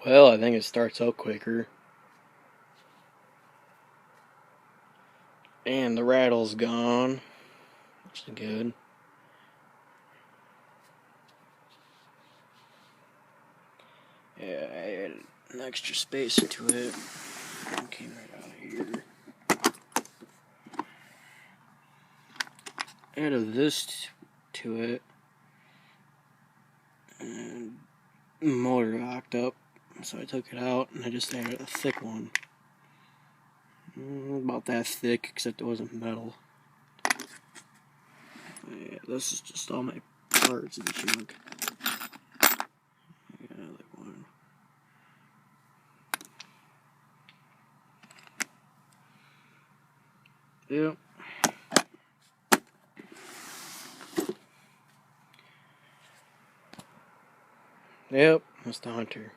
Well, I think it starts out quicker. And the rattle's gone, which is good. Yeah, I added an extra spacer to it. It came right out of here. Added this to it. And the motor locked up, so I took it out and I just added a thick one. About that thick, except it wasn't metal. Yeah, this is just all my parts and junk. I got another one. Yep. Yep, that's the Hunter.